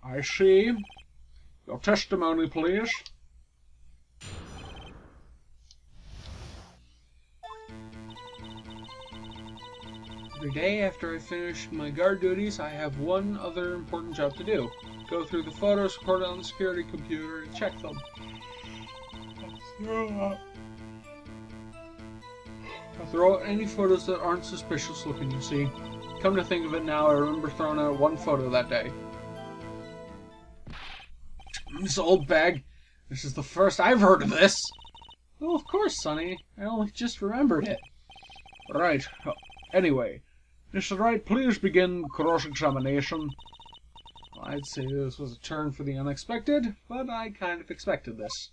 I see. Your testimony, please. Every day after I finish my guard duties, I have one other important job to do. Go through the photos recorded on the security computer and check them. I throw out any photos that aren't suspicious looking, you see. Come to think of it now, I remember throwing out one photo that day. This old bag. This is the first I've heard of this. Well, of course, Sonny. I only just remembered it. Right. Anyway, Mr. Wright, please begin cross-examination. Well, I'd say this was a turn for the unexpected, but I kind of expected this.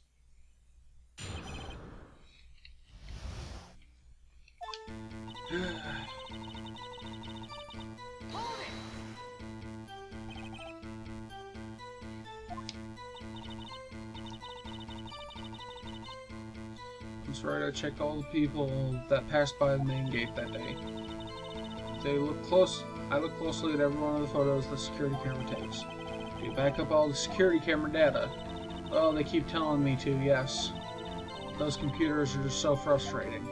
That's right, I checked all the people that passed by the main gate that day. I look closely at every one of the photos the security camera takes. You back up all the security camera data. Oh, they keep telling me to, yes. Those computers are just so frustrating.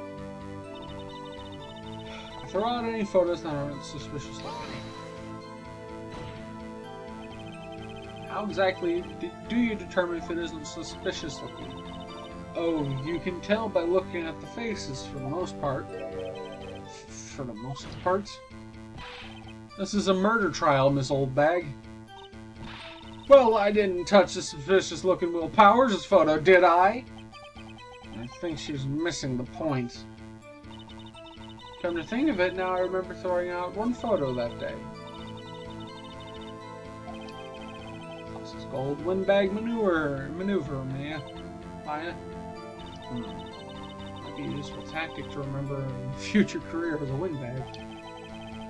I throw out any photos that aren't suspicious looking. How exactly do you determine if it isn't suspicious looking? Oh, you can tell by looking at the faces for the most part. For the most part? This is a murder trial, Miss Oldbag. Well, I didn't touch the suspicious-looking Will Powers' photo, did I? I think she's missing the point. Come to think of it, now I remember throwing out one photo that day. This is called windbag maneuver, Maya. Might be a useful tactic to remember in a future career as a windbag.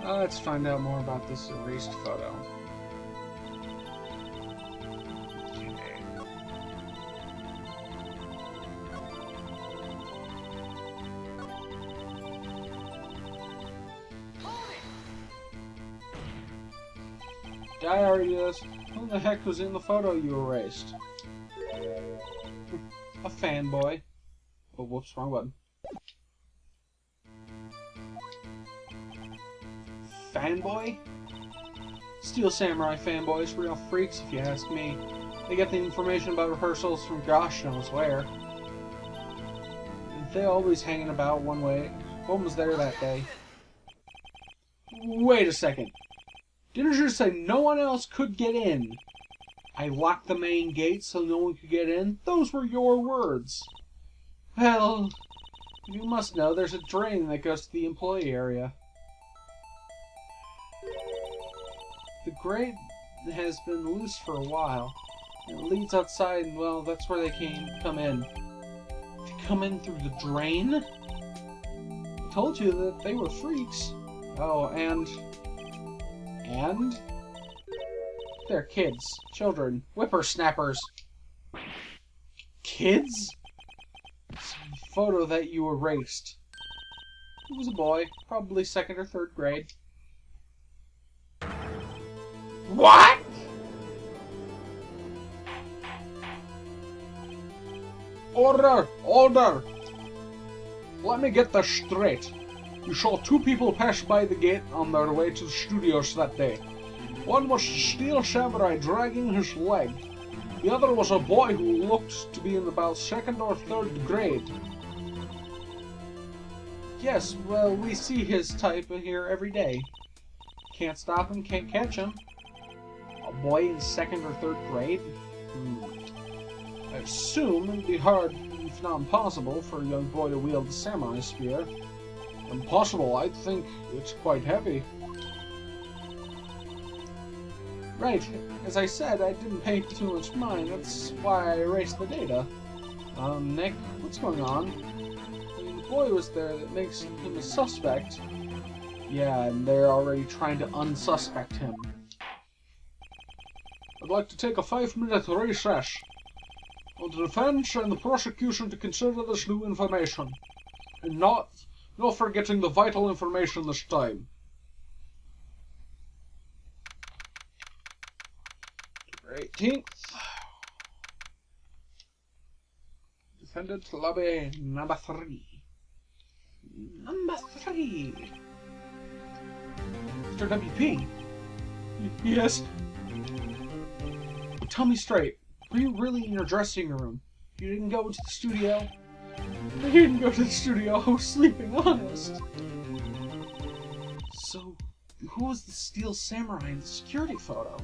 Let's find out more about this erased photo. Diary is, who the heck was in the photo you erased? A fanboy. Oh, whoops, wrong button. Fanboy? Steel Samurai fanboys, real freaks if you ask me. They get the information about rehearsals from gosh knows where. They're always hanging about one way. One was there that day. Wait a second. Didn't you say no one else could get in? I locked the main gate so no one could get in? Those were your words. Well, you must know there's a drain that goes to the employee area. The grate has been loose for a while. It leads outside, and well, that's where they come in. To come in through the drain? I told you that they were freaks. Oh, and... They're kids, children, whippersnappers. Kids? It's a photo that you erased. It was a boy, probably 2nd or 3rd grade. What? Order! Order! Let me get this straight. You saw 2 people pass by the gate on their way to the studios that day. One was the Steel Samurai dragging his leg. The other was a boy who looked to be in about 2nd or 3rd grade. Yes, well, we see his type here every day. Can't stop him, can't catch him. A boy in 2nd or 3rd grade? I assume it'd be hard, if not impossible, for a young boy to wield the samurai spear. Impossible, I think it's quite heavy. Right, as I said, I didn't pay too much mind, that's why I erased the data. Nick, what's going on? I mean, the boy was there, that makes him a suspect. Yeah, and they're already trying to unsuspect him. I'd like to take a 5-minute recess. On the defense and the prosecution to consider this new information. And not forgetting the vital information this time. 18th. Defendant lobby number 3. Number 3. Mr. WP. Yes. Tell me straight. Were you really in your dressing room? You didn't go to the studio? I didn't go to the studio. I was sleeping, honest. So, who was the Steel Samurai in the security photo?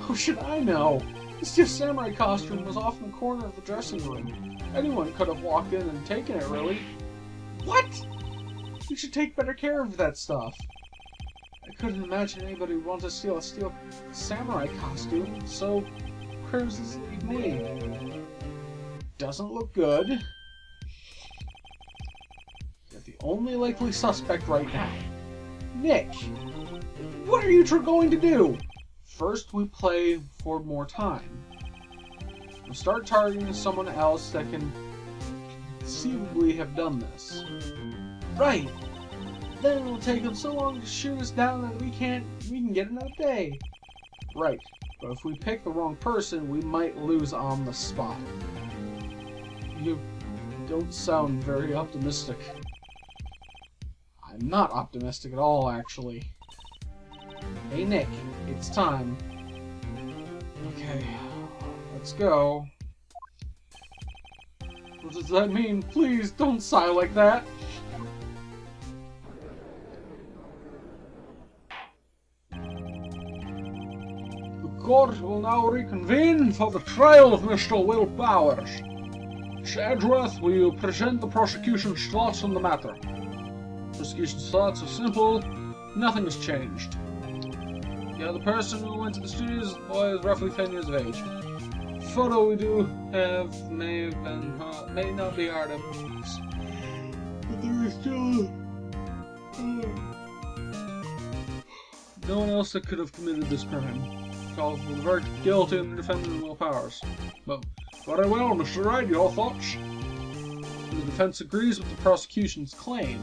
How should I know? The Steel Samurai costume was off in the corner of the dressing room. Anyone could have walked in and taken it, really. What? You should take better care of that stuff. I couldn't imagine anybody would want to steal a Steel Samurai costume, so where's this leave me? Doesn't look good. You're the only likely suspect right now. Nick, what are you going to do? First, we play for more time. We'll start targeting someone else that can conceivably have done this. Right. Then it'll take them so long to shoot us down that we can get another day. Right. But if we pick the wrong person, we might lose on the spot. You don't sound very optimistic. I'm not optimistic at all, actually. Hey, Nick, it's time. Okay, let's go. What does that mean? Please don't sigh like that. The court will now reconvene for the trial of Mr. Will Powers. Mr. Edgeworth, will you present the prosecution's thoughts on the matter? Prosecution's thoughts are simple. Nothing has changed. The other person who went to the studios is roughly 10 years of age. The photo we do have may not be hard evidence, but there is still no one else that could have committed this crime. Calls for the verdict guilty and the defendant Will Powers. But very well, Mr. Wright, your thoughts? The defense agrees with the prosecution's claim.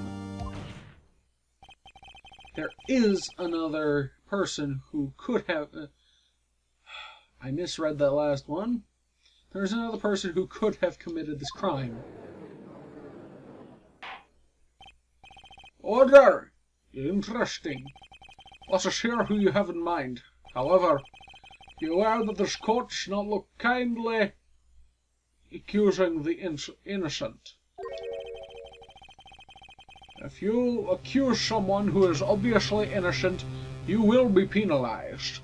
There is another person who could have... I misread that last one. There's another person who could have committed this crime. Order! Interesting. Let us hear who you have in mind. However, be aware that this court should not look kindly accusing the innocent. If you accuse someone who is obviously innocent, you will be penalized.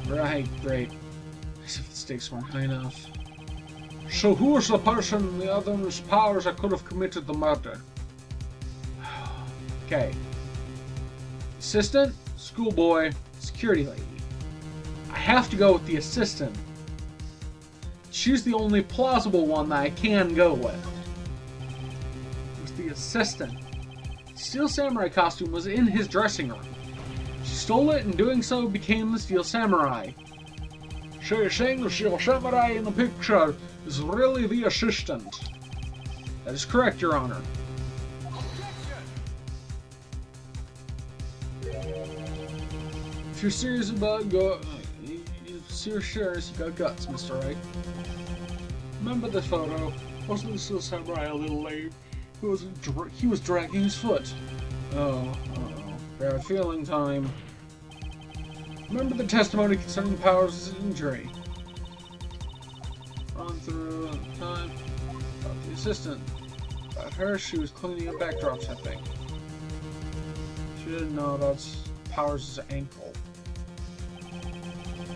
Right, great. As if the stakes weren't high enough. So who is the person in the other's powers that could have committed the murder? Okay. Assistant, schoolboy, security lady. I have to go with the assistant. She's the only plausible one that I can go with. With the assistant. The Steel Samurai costume was in his dressing room. She stole it and doing so became the Steel Samurai. So you're saying the Steel Samurai in the picture is really the assistant? That is correct, Your Honor. If you're serious about serious, you got guts, Mr. Wright. Remember the photo? Wasn't the Steel Samurai a little late? He was dragging his foot. Oh, bad feeling time. Remember the testimony concerning Powers' injury? Run through time. About the assistant. About her, she was cleaning up backdrops, I think. She didn't know about Powers' ankle.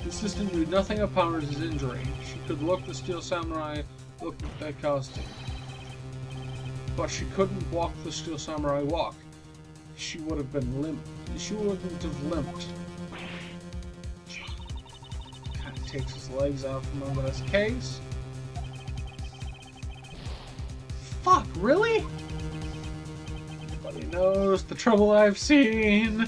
The assistant knew nothing of Powers' injury. She could look the Steel Samurai look at that costume. But she couldn't walk the Steel Samurai walk. She would have been limp. She wouldn't have limped. Kind of takes his legs out from under this case. Fuck, really? Nobody knows the trouble I've seen.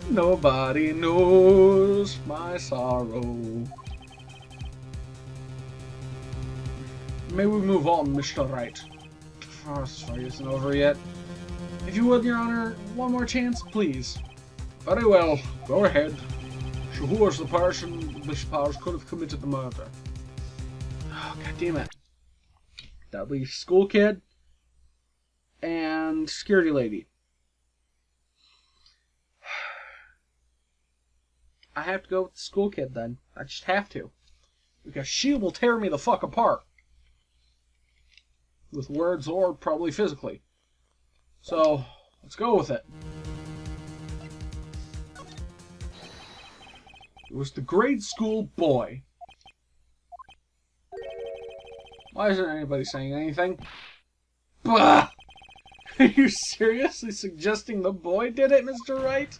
Nobody knows my sorrow. May we move on, Mr. Wright? this fight isn't over yet. If you would, Your Honor, one more chance, please. Very well, go ahead. So who was the person Miss Powers could have committed the murder? Oh, God damn it. That'll be school kid and security lady. I have to go with the school kid then. I just have to. Because she will tear me the fuck apart. With words or probably physically. So, let's go with it. It was the grade school boy. Why isn't anybody saying anything? Bah! Are you seriously suggesting the boy did it, Mr. Wright?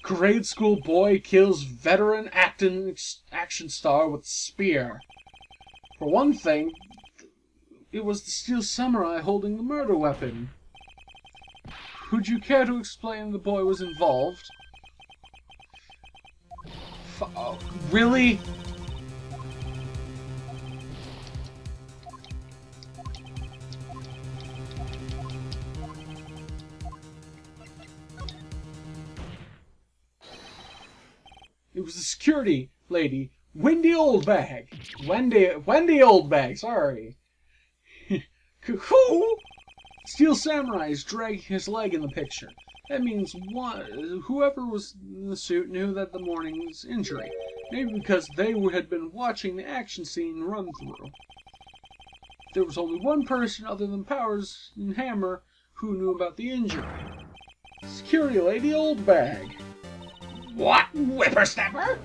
Grade school boy kills veteran action star with spear. For one thing, it was the Steel Samurai holding the murder weapon. Would you care to explain the boy was involved? Really? It was the security lady, Wendy Oldbag. Wendy Oldbag, sorry. Who? Steel Samurai is dragging his leg in the picture. That means whoever was in the suit knew that the morning's injury. Maybe because they had been watching the action scene run through. There was only one person other than Powers and Hammer who knew about the injury. Security lady Oldbag. What? Whippersnapper?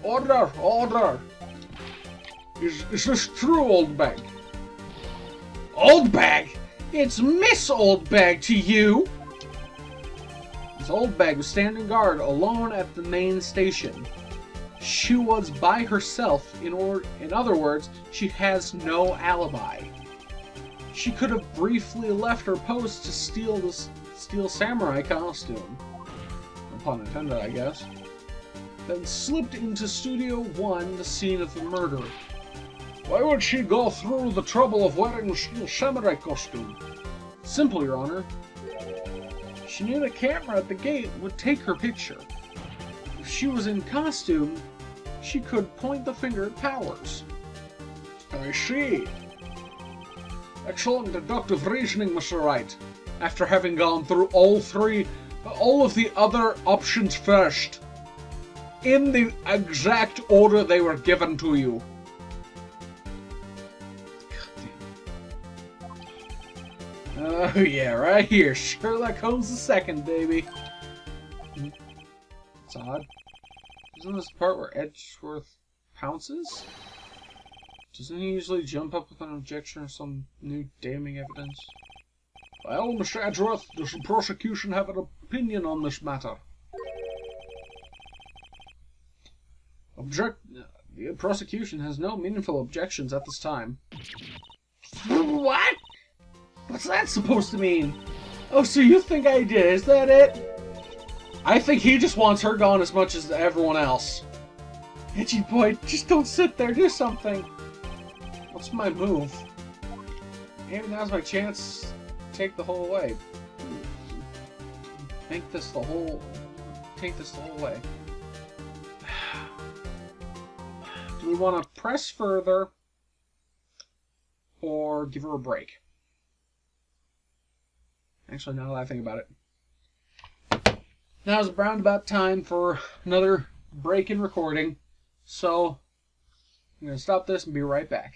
Order! Order! Is this true, Oldbag? Oldbag? It's Miss Oldbag to you! Miss Oldbag was standing guard alone at the main station. She was by herself, in other words, she has no alibi. She could have briefly left her post to steal the Steel Samurai costume. No pun intended, I guess. Then slipped into Studio 1, the scene of the murder. Why would she go through the trouble of wearing the Steel Samurai costume? Simple, Your Honor. She knew the camera at the gate would take her picture. If she was in costume, she could point the finger at Powers. I see. Excellent deductive reasoning, Mr. Wright. After having gone through all of the other options first, in the exact order they were given to you. Oh yeah, right here, Sherlock Holmes II, baby. It's odd. Isn't this the part where Edgeworth pounces? Doesn't he usually jump up with an objection or some new damning evidence? Well, Mr. Edgeworth, does the prosecution have an opinion on this matter? The prosecution has no meaningful objections at this time. What? What's that supposed to mean? Oh, so you think I did, is that it? I think he just wants her gone as much as everyone else. Edgy boy, just don't sit there, do something. What's my move? Maybe now's my chance to take the whole way. Take this the whole way. Do we want to press further or give her a break? Actually, now that I think about it. Now's around about time for another break in recording. So, I'm going to stop this and be right back.